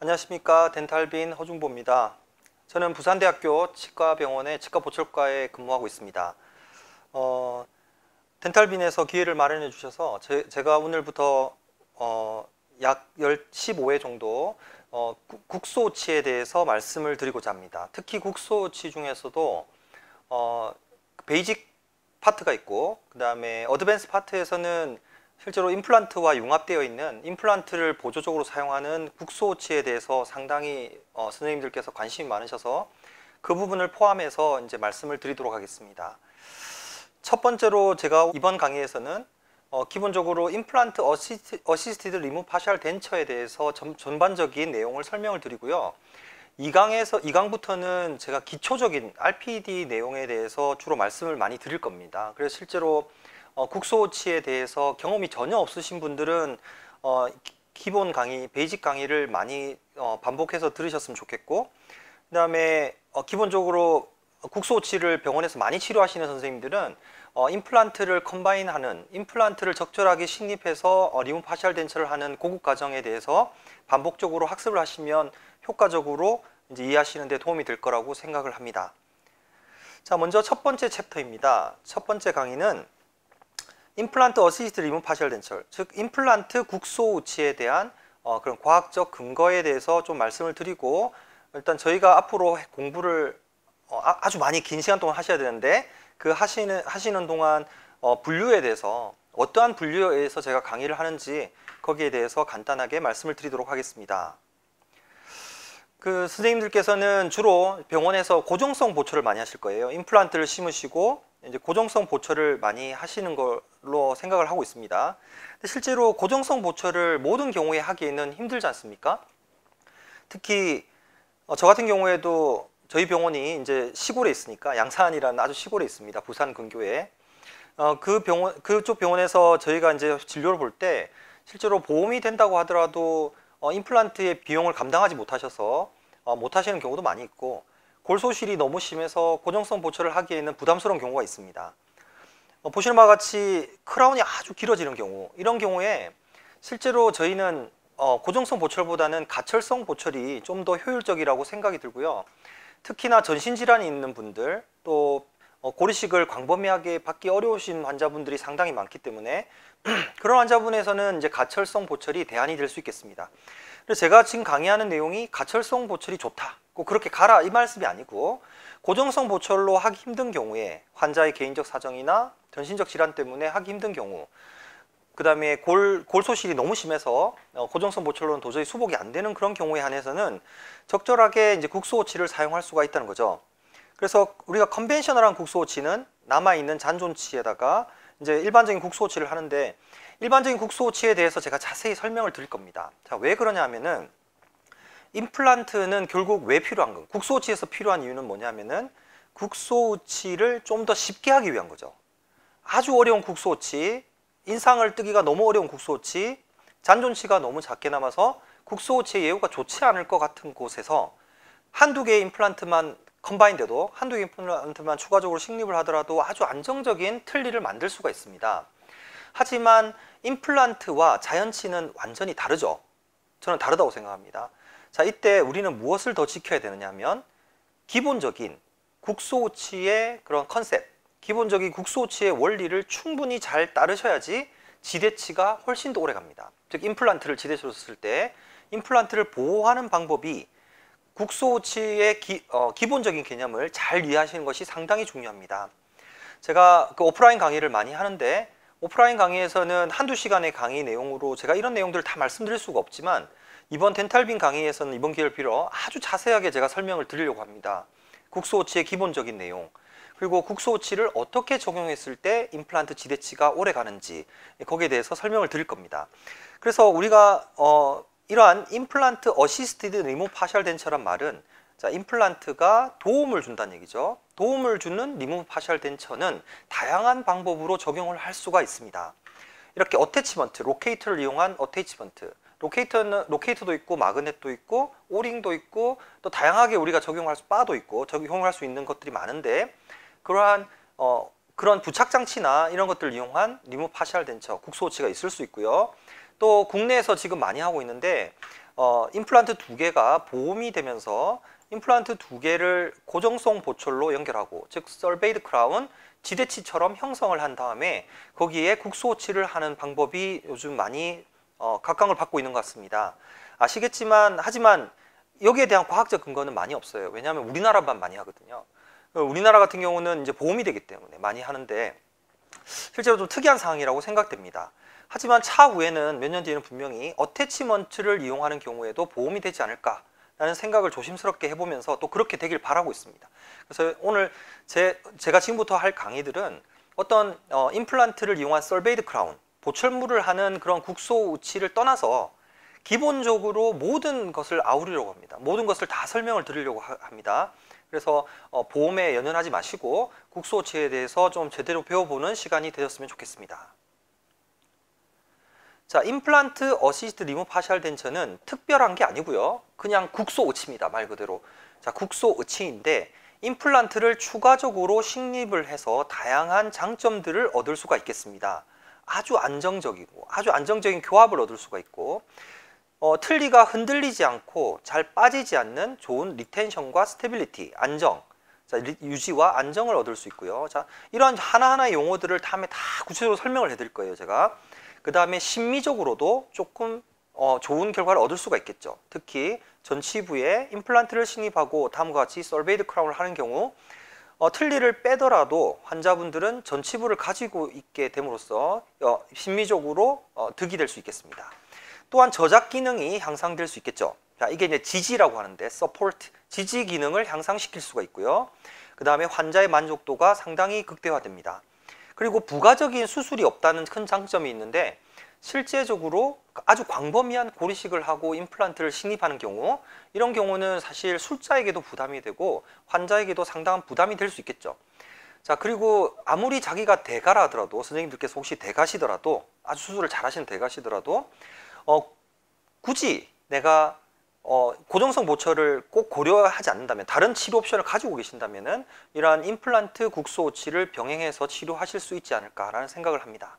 안녕하십니까. 덴탈빈 허중보입니다. 저는 부산대학교 치과병원의 치과보철과에 근무하고 있습니다. 덴탈빈에서 기회를 마련해 주셔서 제가 오늘부터 약 15회 정도 국소오치에 대해서 말씀을 드리고자 합니다. 특히 국소오치 중에서도 베이직 파트가 있고 그 다음에 어드밴스 파트에서는 실제로 임플란트와 융합되어 있는 임플란트를 보조적으로 사용하는 국소오치에 대해서 상당히 선생님들께서 관심이 많으셔서 그 부분을 포함해서 이제 말씀을 드리도록 하겠습니다. 첫 번째로 제가 이번 강의에서는 기본적으로 임플란트 어시스티드 리무브 파셜 덴처에 대해서 전반적인 내용을 설명을 드리고요. 2강부터는 제가 기초적인 RPD 내용에 대해서 주로 말씀을 많이 드릴 겁니다. 그래서 실제로 국소오치에 대해서 경험이 전혀 없으신 분들은 기본 강의, 베이직 강의를 많이 반복해서 들으셨으면 좋겠고, 그 다음에 기본적으로 국소오치를 병원에서 많이 치료하시는 선생님들은 임플란트를 컴바인하는, 임플란트를 적절하게 식립해서 리무브 파셜 덴처를 하는 고급 과정에 대해서 반복적으로 학습을 하시면 효과적으로 이제 이해하시는 데 도움이 될 거라고 생각을 합니다. 자, 먼저 첫 번째 챕터입니다. 첫 번째 강의는 임플란트 어시스트 리무브 파셜 덴처, 즉 임플란트 국소오치에 대한 그런 과학적 근거에 대해서 좀 말씀을 드리고, 일단 저희가 앞으로 공부를 아주 많이 긴 시간 동안 하셔야 되는데 그 하시는 동안 분류에 대해서 어떠한 분류에 의해서 제가 강의를 하는지 거기에 대해서 간단하게 말씀을 드리도록 하겠습니다. 그 선생님들께서는 주로 병원에서 고정성 보철을 많이 하실 거예요. 임플란트를 심으시고 이제 고정성 보철을 많이 하시는 걸로 생각을 하고 있습니다. 근데 실제로 고정성 보철을 모든 경우에 하기에는 힘들지 않습니까? 특히 저 같은 경우에도 저희 병원이 이제 시골에 있으니까 양산이라는 아주 시골에 있습니다. 부산 근교에. 그쪽 병원에서 저희가 이제 진료를 볼 때 실제로 보험이 된다고 하더라도 임플란트의 비용을 감당하지 못하셔서 못 하시는 경우도 많이 있고, 골소실이 너무 심해서 고정성 보철을 하기에는 부담스러운 경우가 있습니다. 보시는 바와 같이 크라운이 아주 길어지는 경우, 이런 경우에 실제로 저희는 고정성 보철보다는 가철성 보철이 좀 더 효율적이라고 생각이 들고요. 특히나 전신질환이 있는 분들, 또 고리식을 광범위하게 받기 어려우신 환자분들이 상당히 많기 때문에 그런 환자분에서는 이제 가철성 보철이 대안이 될 수 있겠습니다. 그래서 제가 지금 강의하는 내용이 가철성 보철이 좋다, 꼭 그렇게 가라 이 말씀이 아니고, 고정성 보철로 하기 힘든 경우에 환자의 개인적 사정이나 전신적 질환 때문에 하기 힘든 경우, 그 다음에 골소실이 너무 심해서 고정성 보철로는 도저히 수복이 안 되는 그런 경우에 한해서는 적절하게 이제 국소오치를 사용할 수가 있다는 거죠. 그래서 우리가 컨벤셔널한 국소오치는 남아있는 잔존치에다가 이제 일반적인 국소오치를 하는데, 일반적인 국소오치에 대해서 제가 자세히 설명을 드릴 겁니다. 자, 왜 그러냐 하면은 임플란트는 결국 왜 필요한 거, 국소오치에서 필요한 이유는 뭐냐면은 국소오치를 좀 더 쉽게 하기 위한 거죠. 아주 어려운 국소오치, 인상을 뜨기가 너무 어려운 국소오치, 잔존치가 너무 작게 남아서 국소오치의 예후가 좋지 않을 것 같은 곳에서 한두 개의 임플란트만 컴바인 돼도, 한두 개의 임플란트만 추가적으로 식립을 하더라도 아주 안정적인 틀니를 만들 수가 있습니다. 하지만 임플란트와 자연치는 완전히 다르죠. 저는 다르다고 생각합니다. 자, 이때 우리는 무엇을 더 지켜야 되느냐 하면 기본적인 국소오치의 그런 컨셉, 기본적인 국소오치의 원리를 충분히 잘 따르셔야지 지대치가 훨씬 더 오래 갑니다. 즉 임플란트를 지대치로 썼을 때 임플란트를 보호하는 방법이 국소오치의 기본적인 개념을 잘 이해하시는 것이 상당히 중요합니다. 제가 그 오프라인 강의를 많이 하는데, 오프라인 강의에서는 한두 시간의 강의 내용으로 제가 이런 내용들을 다 말씀드릴 수가 없지만, 이번 덴탈빈 강의에서는 이번 기회를 빌어 아주 자세하게 제가 설명을 드리려고 합니다. 국소오치의 기본적인 내용, 그리고 국소오치를 어떻게 적용했을 때 임플란트 지대치가 오래 가는지, 거기에 대해서 설명을 드릴 겁니다. 그래서 우리가 이러한 임플란트 어시스티드 리무브 파셜 덴처란 말은, 자, 임플란트가 도움을 준다는 얘기죠. 도움을 주는 리무브 파셜 덴처는 다양한 방법으로 적용을 할 수가 있습니다. 이렇게 어태치먼트, 로케이터를 이용한 어태치먼트, 로케이터도 있고 마그넷도 있고 오링도 있고 또 다양하게 우리가 적용할 수, 바도 있고 적용할 수 있는 것들이 많은데, 그러한 그런 부착 장치나 이런 것들을 이용한 리무브 파셜 덴처, 국소오치가 있을 수 있고요. 또 국내에서 지금 많이 하고 있는데 임플란트 두 개가 보험이 되면서 임플란트 두 개를 고정성 보철로 연결하고, 즉 설베이드 크라운 지대치처럼 형성을 한 다음에 거기에 국소치를 하는 방법이 요즘 많이 각광을 받고 있는 것 같습니다. 아시겠지만 하지만 여기에 대한 과학적 근거는 많이 없어요. 왜냐하면 우리나라만 많이 하거든요. 우리나라 같은 경우는 이제 보험이 되기 때문에 많이 하는데 실제로 좀 특이한 상황이라고 생각됩니다. 하지만 차후에는 몇 년 뒤에는 분명히 어태치먼트를 이용하는 경우에도 보험이 되지 않을까라는 생각을 조심스럽게 해보면서 또 그렇게 되길 바라고 있습니다. 그래서 오늘 제가 지금부터 할 강의들은 어떤 임플란트를 이용한 설베이드 크라운, 보철물을 하는 그런 국소 우치를 떠나서 기본적으로 모든 것을 아우르려고 합니다. 모든 것을 다 설명을 드리려고 합니다. 그래서 보험에 연연하지 마시고 국소 우치에 대해서 좀 제대로 배워보는 시간이 되었으면 좋겠습니다. 자, 임플란트 어시스트 리무 파셜 덴처는 특별한 게 아니고요. 그냥 국소 우치입니다. 말 그대로. 자, 국소 우치인데 임플란트를 추가적으로 식립을 해서 다양한 장점들을 얻을 수가 있겠습니다. 아주 안정적인 교합을 얻을 수가 있고, 틀니가 흔들리지 않고 잘 빠지지 않는 좋은 리텐션과 스테빌리티, 안정, 자, 유지와 안정을 얻을 수 있고요. 자, 이러한 하나하나의 용어들을 다음에 다 구체적으로 설명을 해드릴 거예요, 제가. 그 다음에 심미적으로도 조금 좋은 결과를 얻을 수가 있겠죠. 특히 전치부에 임플란트를 식립하고 다음과 같이 설베이드 크라운을 하는 경우 틀니를 빼더라도 환자분들은 전치부를 가지고 있게 됨으로써 심미적으로 득이 될 수 있겠습니다. 또한 저작 기능이 향상될 수 있겠죠. 자, 이게 이제 지지라고 하는데 support, 지지 기능을 향상시킬 수가 있고요. 그 다음에 환자의 만족도가 상당히 극대화됩니다. 그리고 부가적인 수술이 없다는 큰 장점이 있는데 실제적으로 아주 광범위한 고리식을 하고 임플란트를 식립하는 경우, 이런 경우는 사실 술자에게도 부담이 되고 환자에게도 상당한 부담이 될 수 있겠죠. 자, 그리고 아무리 자기가 대가라 하더라도, 선생님들께서 혹시 대가시더라도, 아주 수술을 잘하시는 대가시더라도 굳이 내가 고정성 보철을 꼭 고려하지 않는다면, 다른 치료 옵션을 가지고 계신다면은 이러한 임플란트 국소 우치를 병행해서 치료하실 수 있지 않을까라는 생각을 합니다.